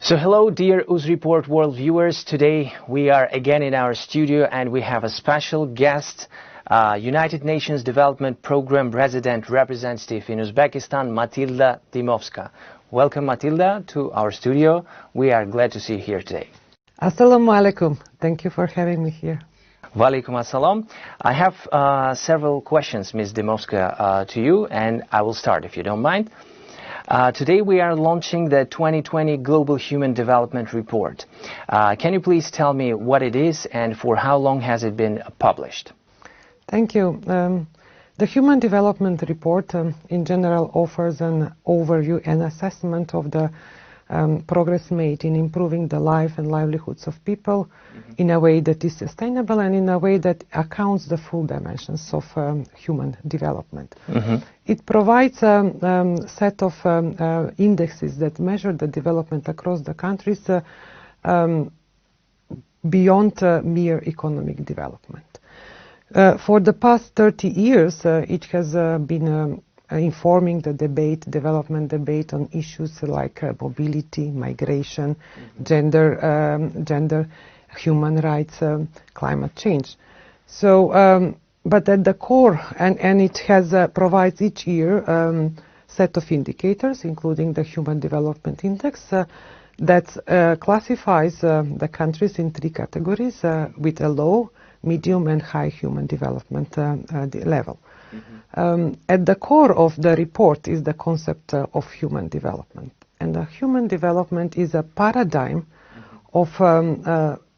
So hello dear UzReport world viewers. Today we are again in our studio and we have a special guest, United Nations Development Program Resident Representative in Uzbekistan, Matilda Dimovska. Welcome Matilda to our studio. We are glad to see you here today. Assalamu alaikum. Thank you for having me here. Walaikum assalam. I have several questions, Ms. Dimovska, to you, and I will start if you don't mind. Today we are launching the 2020 Global Human Development Report. Can you please tell me what it is and for how long has it been published? Thank you. The Human Development Report in general offers an overview and assessment of the progress made in improving the life and livelihoods of people in a way that is sustainable and in a way that accounts the full dimensions of human development. It provides a set of indexes that measure the development across the countries beyond mere economic development. For the past 30 years, it has been informing the development debate on issues like mobility, migration, gender, human rights, climate change. So, but at the core, and it has provides each year set of indicators, including the Human Development Index, that classifies the countries in three categories with a low, medium, and high human development level. At the core of the report is the concept of human development. And human development is a paradigm of,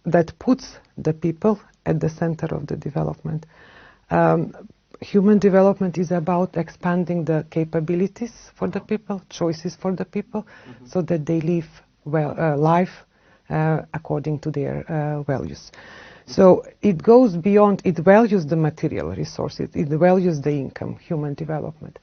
that puts the people at the center of the development. Human development is about expanding the capabilities for the people, choices for the people, so that they live life according to their values. So it goes beyond, it values the material resources, it values the income, human development.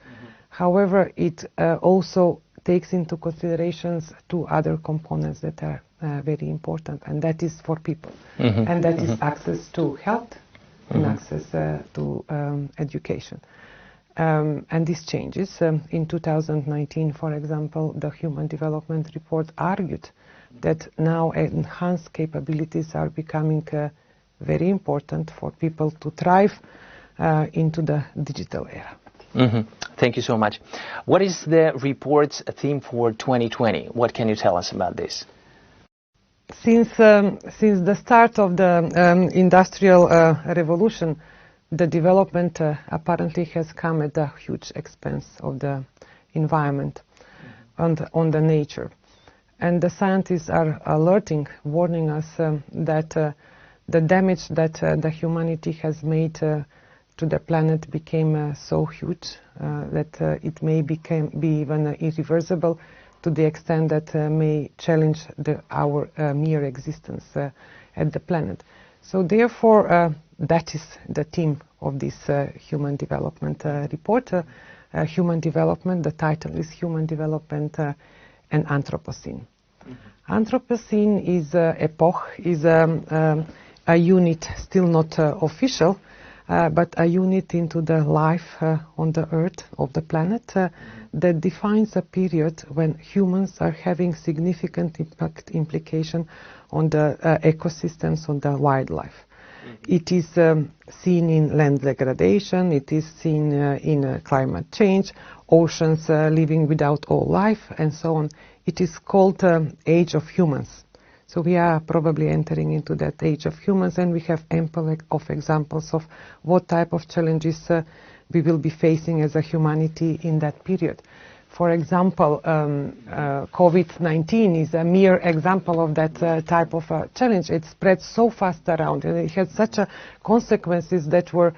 However, it also takes into considerations two other components that are very important, and that is for people. And that is access to health and access to education. And this changes. In 2019, for example, the Human Development Report argued that now enhanced capabilities are becoming very important for people to thrive into the digital era. Thank you so much. What is the report's theme for 2020? What can you tell us about this? Since the start of the Industrial Revolution, the development apparently has come at a huge expense of the environment and on the nature. And the scientists are alerting, warning us that the damage that the humanity has made to the planet became so huge that it may be even irreversible, to the extent that may challenge our mere existence at the planet. So therefore, that is the theme of this Human Development Report. Human Development, the title is Human Development and Anthropocene. Anthropocene is a unit, still not official, but a unit into the life on the earth, of the planet, that defines a period when humans are having significant implication on the ecosystems, on the wildlife. It is seen in land degradation, it is seen in climate change, oceans living without all life, and so on. It is called Age of Humans. So we are probably entering into that age of humans, and we have ample of examples of what type of challenges we will be facing as a humanity in that period. For example, COVID-19 is a mere example of that type of challenge. It spread so fast around, and it had such consequences that were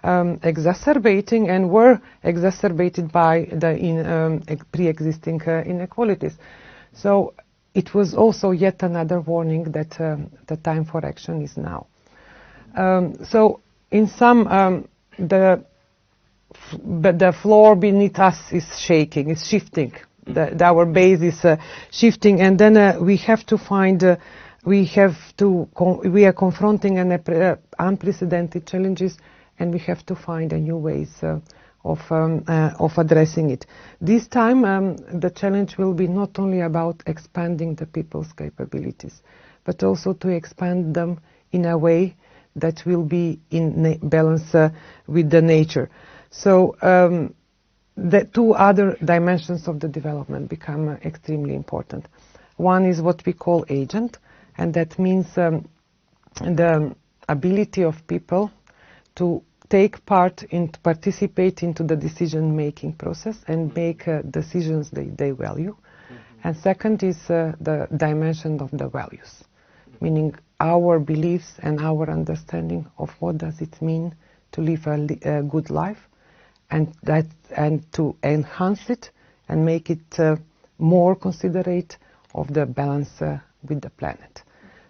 exacerbating and were exacerbated by the pre-existing inequalities. So it was also yet another warning that the time for action is now. So in some, the floor beneath us is shaking, is shifting. Our base is shifting, and then we have to find, we are confronting an unprecedented challenges, and we have to find new ways of addressing it. This time, the challenge will be not only about expanding the people's capabilities, but also to expand them in a way that will be in balance with the nature. So the two other dimensions of the development become extremely important. One is what we call agent, and that means the ability of people to take part in, to participate into the decision-making process and make decisions they value. And second is the dimension of the values, meaning our beliefs and our understanding of what does it mean to live a good life, and to enhance it and make it more considerate of the balance with the planet.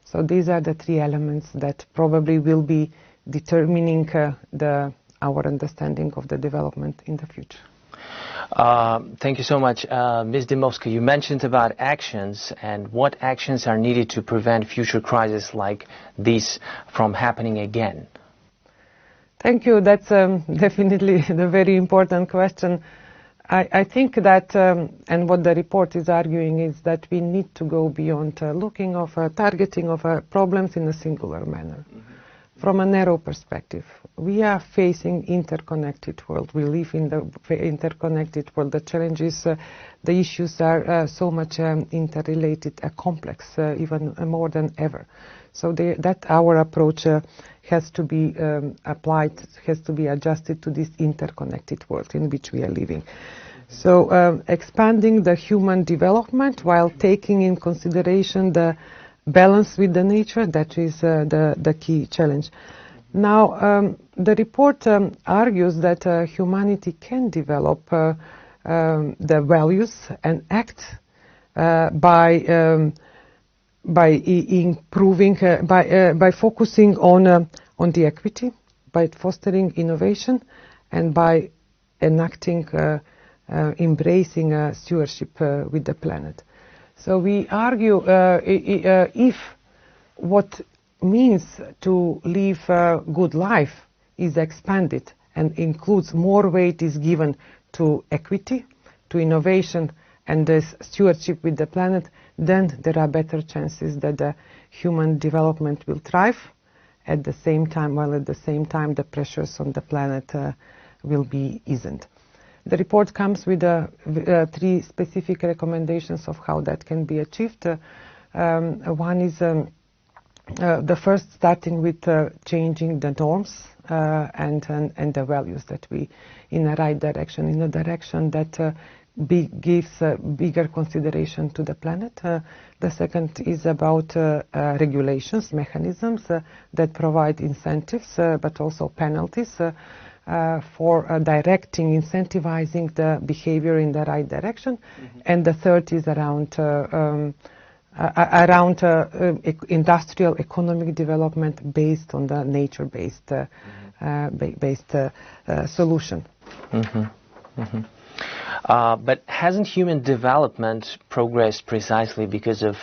So these are the three elements that probably will be determining our understanding of the development in the future. Thank you so much. Ms. Dymowska, you mentioned about actions and what actions are needed to prevent future crises like these from happening again. Thank you. That's definitely a very important question. I think that, and what the report is arguing is that we need to go beyond looking of targeting of problems in a singular manner. From a narrow perspective, we are facing interconnected world. We live in the interconnected world. The challenges, the issues are so much interrelated, complex, even more than ever. So that our approach has to be applied, has to be adjusted to this interconnected world in which we are living. So expanding the human development while taking in consideration the balance with the nature, that is the key challenge. Now, the report argues that humanity can develop the values and act by improving, by focusing on the equity, by fostering innovation, and by enacting, embracing stewardship with the planet. So we argue if what means to live a good life is expanded and includes more weight is given to equity, to innovation, and this stewardship with the planet, then there are better chances that the human development will thrive at the same time, while at the same time the pressures on the planet will be eased. The report comes with three specific recommendations of how that can be achieved. One is the first, starting with changing the norms and the values that we in the right direction, in a direction that gives bigger consideration to the planet. The second is about regulations, mechanisms that provide incentives, but also penalties for directing, incentivizing the behavior in the right direction. And the third is around industrial economic development based on the nature-based solution. But hasn't human development progressed precisely because of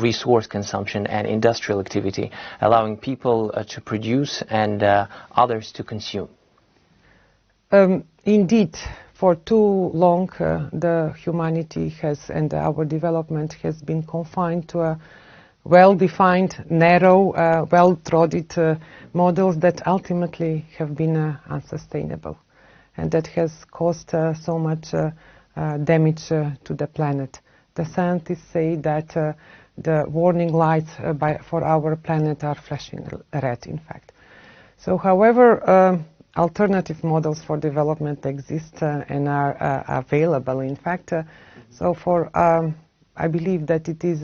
resource consumption and industrial activity, allowing people to produce and others to consume? Indeed, for too long the humanity has, and our development has been confined to a well-defined, narrow, well-trodden models that ultimately have been unsustainable, and that has caused so much damage to the planet. The scientists say that the warning lights for our planet are flashing red, in fact. So, however, alternative models for development exist and are available, in fact. So I believe that it is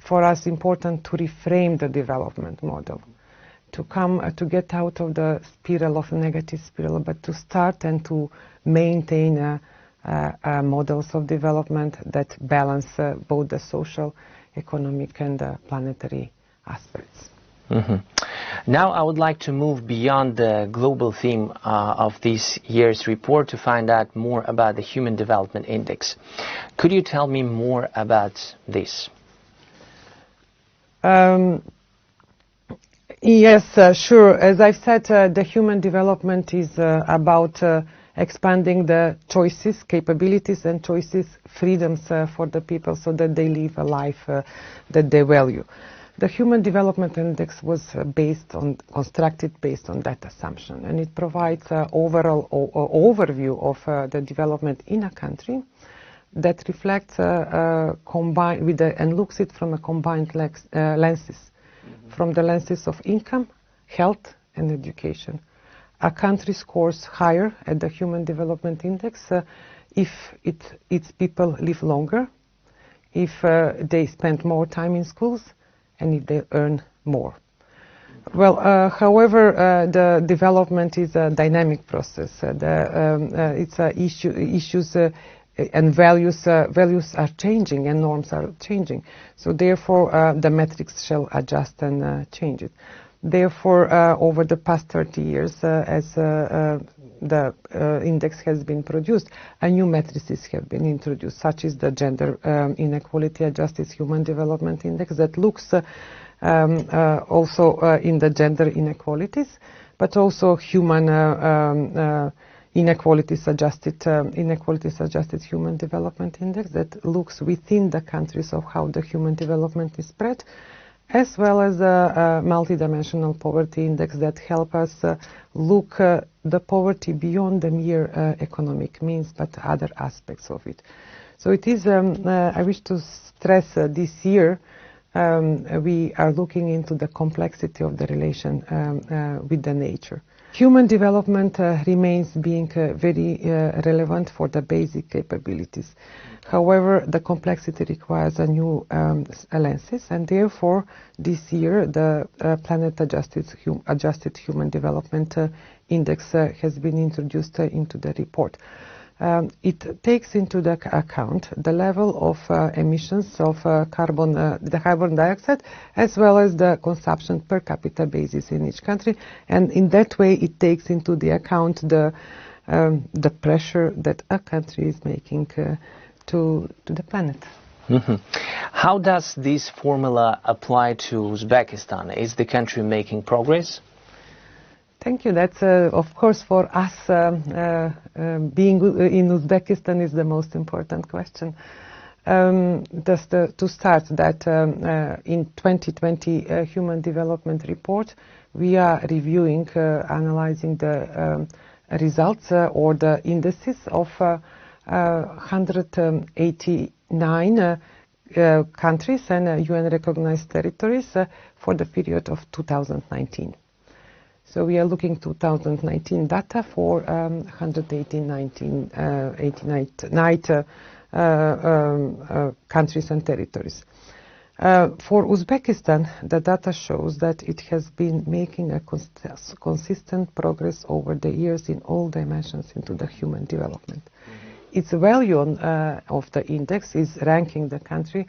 for us important to reframe the development model, to get out of the spiral of negative spiral, but to start and to maintain models of development that balance both the social, economic, and planetary aspects. Now I would like to move beyond the global theme of this year's report to find out more about the Human Development Index. Could you tell me more about this? Yes, sure. As I've said, the human development is about expanding the choices, capabilities and choices, freedoms for the people so that they live a life that they value. The Human Development Index was constructed based on that assumption, and it provides an overall overview of the development in a country that reflects combined with and looks it from a combined lenses, from the lenses of income, health, and education. A country scores higher at the Human Development Index if its people live longer, if they spend more time in schools, and if they earn more. Well, however, the development is a dynamic process. Issues and values are changing and norms are changing. So therefore, the metrics shall adjust and change it. Therefore, over the past 30 years, as the index has been produced, new matrices have been introduced, such as the Gender Inequality Adjusted Human Development Index that looks also in the gender inequalities, but also human inequalities adjusted Human Development Index that looks within the countries of how the human development is spread, as well as a multidimensional poverty index that help us look the poverty beyond the mere economic means, but other aspects of it. So it is, I wish to stress this year, we are looking into the complexity of the relation with the nature. Human development remains being very relevant for the basic capabilities. However, the complexity requires a new lenses, and therefore this year the Planet Adjusted Human Development Index has been introduced into the report. It takes into account the level of emissions of carbon dioxide, as well as the consumption per capita basis in each country, and in that way it takes into the account the pressure that a country is making to the planet. Mm-hmm. How does this formula apply to Uzbekistan? Is the country making progress? Thank you. That's, of course, for us, being in Uzbekistan is the most important question. Just to start that in 2020 Human Development Report, we are reviewing, analyzing the results or the indices of 189 countries and UN-recognized territories for the period of 2019. So we are looking 2019 data for 189 countries and territories. For Uzbekistan, the data shows that it has been making a consistent progress over the years in all dimensions into the human development. Its value of the index is ranking the country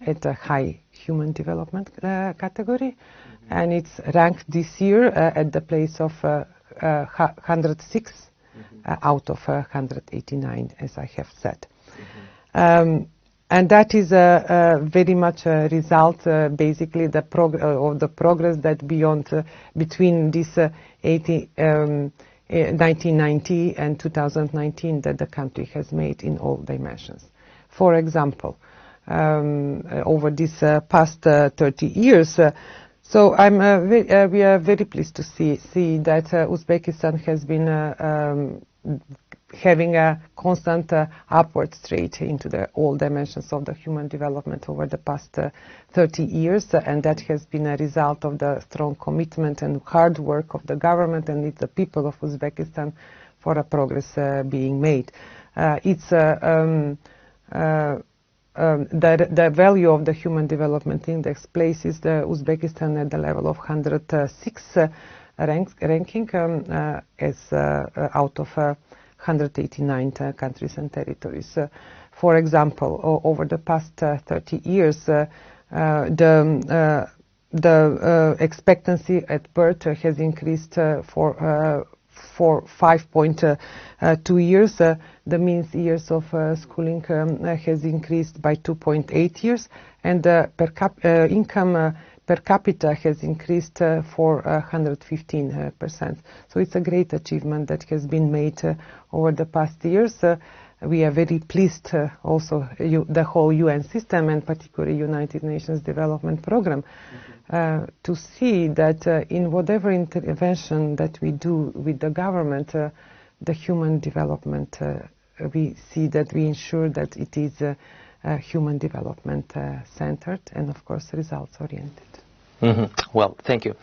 at a high human development category, and it's ranked this year at the place of 106 out of 189, as I have said. And that is very much a result, basically, of the progress that between this 1990 and 2019 that the country has made in all dimensions. For example, over these past 30 years, so we are very pleased to see that Uzbekistan has been having a constant upward straight into all dimensions of the human development over the past 30 years, and that has been a result of the strong commitment and hard work of the government and the people of Uzbekistan for a progress being made. The value of the Human Development Index places Uzbekistan at the level of 106 ranking as out of 189 countries and territories. For example, over the past 30 years, the expectancy at birth has increased for 5.2 years. The mean years of schooling has increased by 2.8 years, and the income per capita has increased for 115%. So it's a great achievement that has been made over the past years. We are very pleased also the whole UN system and particularly United Nations Development Programme to see that in whatever intervention that we do with the government, the human development, we see that we ensure that it is human development centered and of course results oriented. Well, thank you.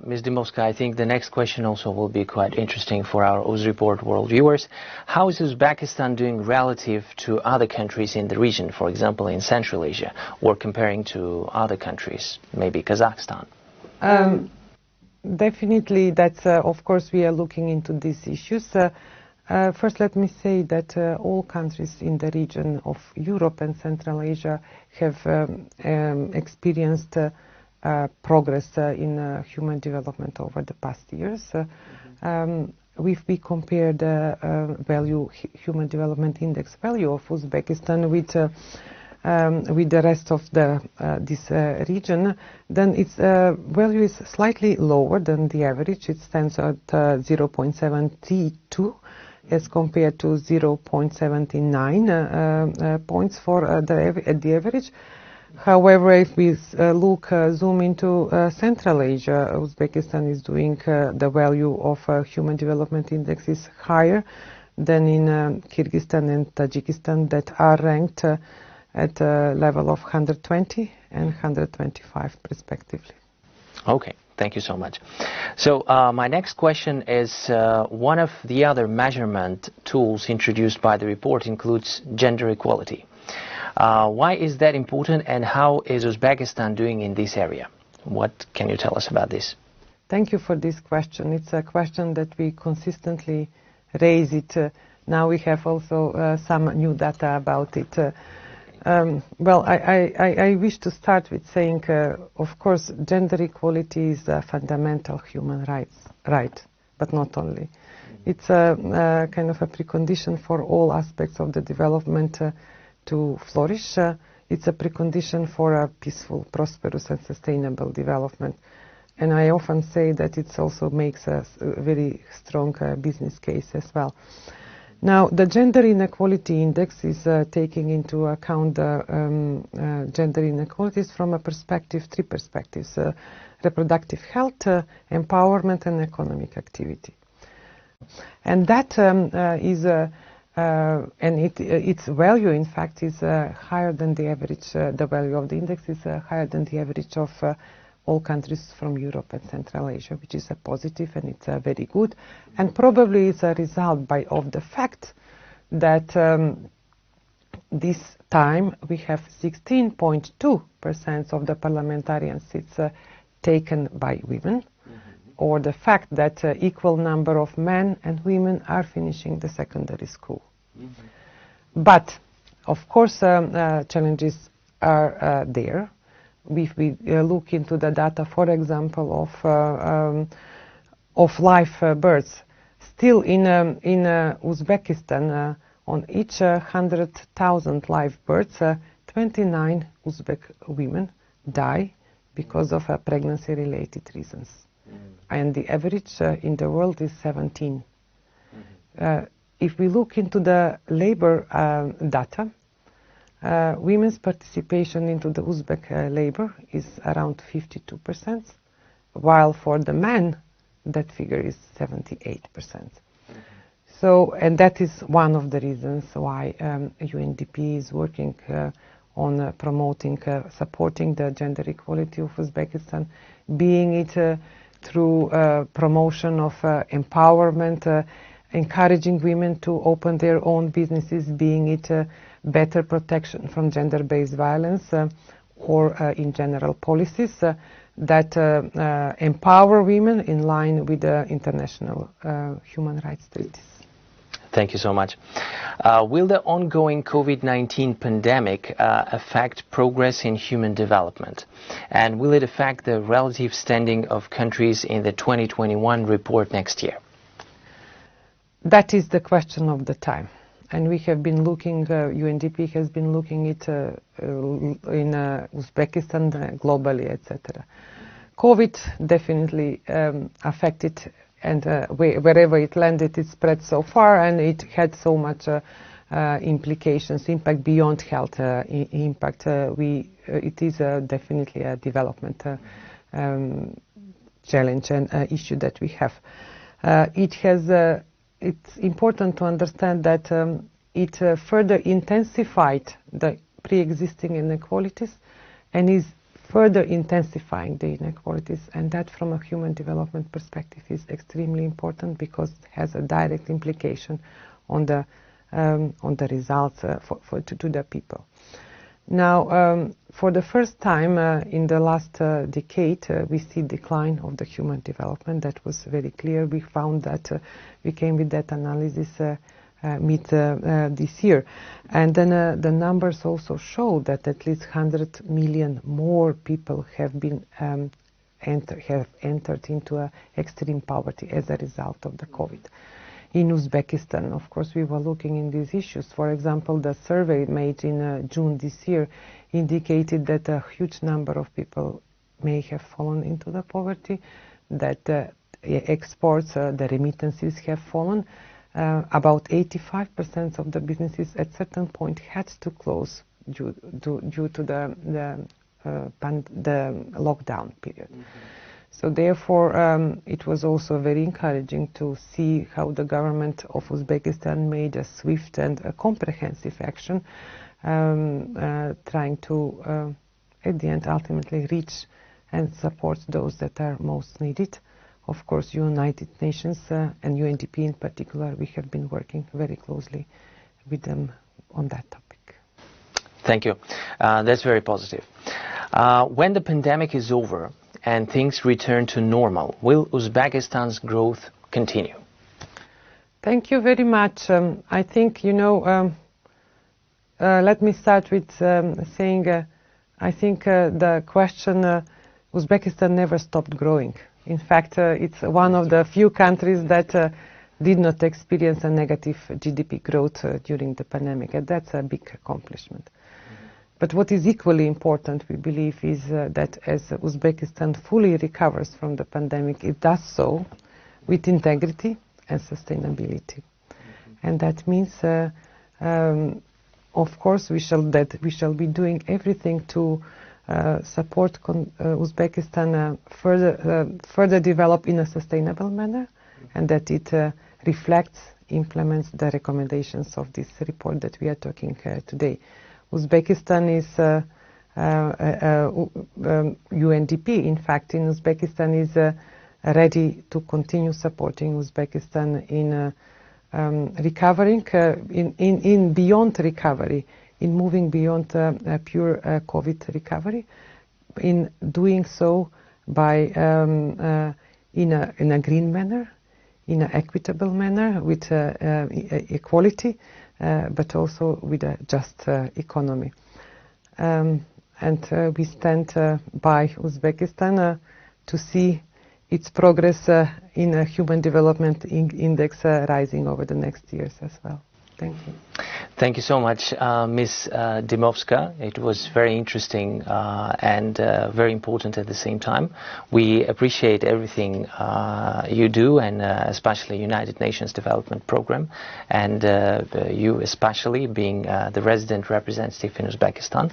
Ms. Dimoska, I think the next question also will be quite interesting for our UzReport world viewers. How is Uzbekistan doing relative to other countries in the region, for example in Central Asia, or comparing to other countries, maybe Kazakhstan? Definitely, that's of course we are looking into these issues. First, let me say that all countries in the region of Europe and Central Asia have experienced progress in human development over the past years. If we compare the human development index value of Uzbekistan with the rest of this region, then its value is slightly lower than the average. It stands at 0.72 as compared to 0.79 points for the average. However, if we zoom into Central Asia, Uzbekistan is doing the value of human development index is higher than in Kyrgyzstan and Tajikistan that are ranked at a level of 120 and 125 respectively. Okay, thank you so much. So my next question is one of the other measurement tools introduced by the report includes gender equality. Why is that important and how is Uzbekistan doing in this area? What can you tell us about this? Thank you for this question. It's a question that we consistently raise it. Now we have also some new data about it. Well, I wish to start with saying, of course, gender equality is a fundamental human right, but not only. It's a kind of a precondition for all aspects of the development to flourish. It's a precondition for a peaceful, prosperous and sustainable development. And I often say that it also makes a very strong business case as well. Now, the Gender Inequality Index is taking into account the gender inequalities from three perspectives, reproductive health, empowerment and economic activity. And that its value, in fact, is higher than the average. The value of the index is higher than the average of all countries from Europe and Central Asia, which is a positive and it's very good. And probably it's a result of the fact that this time we have 16.2% of the parliamentarian seats taken by women, or the fact that equal number of men and women are finishing the secondary school. But, of course, challenges are there. If we look into the data, for example, of live births, still in Uzbekistan, on each 100,000 live births, 29 Uzbek women die because of pregnancy-related reasons. And the average in the world is 17. If we look into the labor data, women's participation into the Uzbek labor is around 52%, while for the men that figure is 78%. So, and that is one of the reasons why UNDP is working on promoting, supporting the gender equality of Uzbekistan, being it through promotion of empowerment, encouraging women to open their own businesses, being it better protection from gender-based violence or in general policies that empower women in line with the international human rights treaties. Thank you so much. Will the ongoing COVID-19 pandemic affect progress in human development? And will it affect the relative standing of countries in the 2021 report next year? That is the question of the time. and we have been looking, UNDP has been looking at in Uzbekistan, globally, etc. COVID definitely affected, and wherever it landed, it spread so far, and it had so much implications, impact beyond health impact. It is definitely a development challenge and issue that we have. It's important to understand that it further intensified the pre-existing inequalities and is further intensifying the inequalities, and that from a human development perspective is extremely important because it has a direct implication on the results to the people. Now, for the first time in the last decade, we see decline of the human development. That was very clear. We found that we came with that analysis mid this year. And then the numbers also show that at least 100 million more people have been entered into extreme poverty as a result of the COVID. In Uzbekistan, of course, we were looking in these issues. For example, the survey made in June this year indicated that a huge number of people may have fallen into the poverty, that exports, the remittances have fallen. About 85% of the businesses at certain point had to close due to the lockdown period. So therefore, it was also very encouraging to see how the government of Uzbekistan made a swift and a comprehensive action, trying to, at the end, ultimately reach and support those that are most needed. Of course, United Nations and UNDP in particular, we have been working very closely with them on that topic. Thank you. That's very positive. When the pandemic is over and things return to normal, will Uzbekistan's growth continue? Thank you very much. I think, let me start with saying, I think the question, Uzbekistan never stopped growing. In fact, it's one of the few countries that did not experience a negative GDP growth during the pandemic, and that's a big accomplishment. But what is equally important, we believe, is that as Uzbekistan fully recovers from the pandemic, it does so with integrity and sustainability. And that means, of course, we shall be doing everything to support Uzbekistan further develop in a sustainable manner, and that it reflects, implements the recommendations of this report that we are talking today. Uzbekistan is UNDP, in fact, in Uzbekistan is ready to continue supporting Uzbekistan in recovering, in beyond recovery, in moving beyond pure COVID recovery, in doing so by in a green manner, in an equitable manner, with equality, but also with a just economy. And we stand by Uzbekistan to see its progress in a human development index rising over the next years as well. Thank you. Thank you so much, Ms. Dymovska. It was very interesting and very important at the same time. We appreciate everything you do, and especially United Nations Development Program, and you especially being the resident representative in Uzbekistan.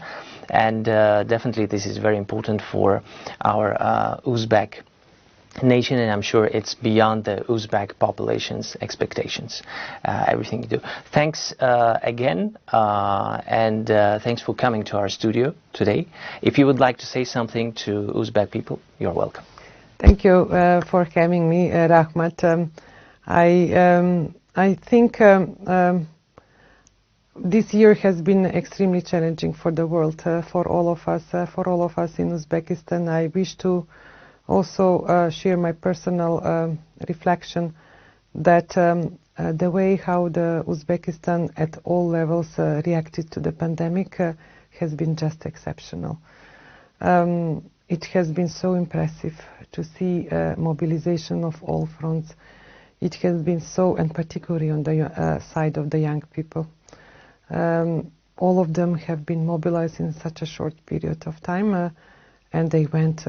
And definitely this is very important for our Uzbek nation, and I'm sure it's beyond the Uzbek population's expectations, everything you do. Thanks again, and thanks for coming to our studio today. If you would like to say something to Uzbek people, you're welcome. Thank you for having me, Rahmat. I think this year has been extremely challenging for the world, for all of us in Uzbekistan. I wish to also share my personal reflection that the way how the Uzbekistan at all levels reacted to the pandemic has been just exceptional. It has been so impressive to see mobilization of all fronts. it has been so, and particularly on the side of the young people. All of them have been mobilized in such a short period of time, and they went,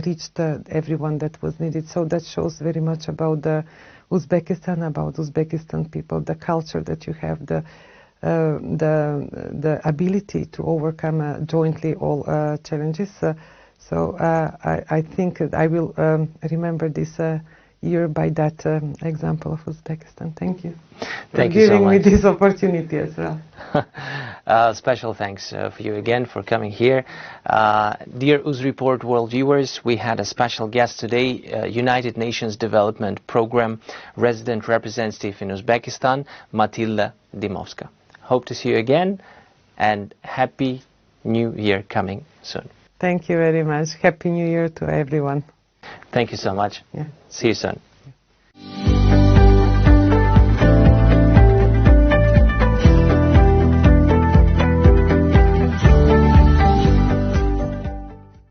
reached everyone that was needed. So that shows very much about Uzbekistan, about Uzbekistan people, the culture that you have, the ability to overcome jointly all challenges. So I think I will remember this year by that example of Uzbekistan. Thank you for giving me this opportunity as well. Special thanks for you again for coming here. Dear UzReport world viewers, we had a special guest today, United Nations Development Program Resident Representative in Uzbekistan, Matilda Dimovska. Hope to see you again, and Happy New Year coming soon. Thank you very much. Happy New Year to everyone. Thank you so much. Yeah. See you soon.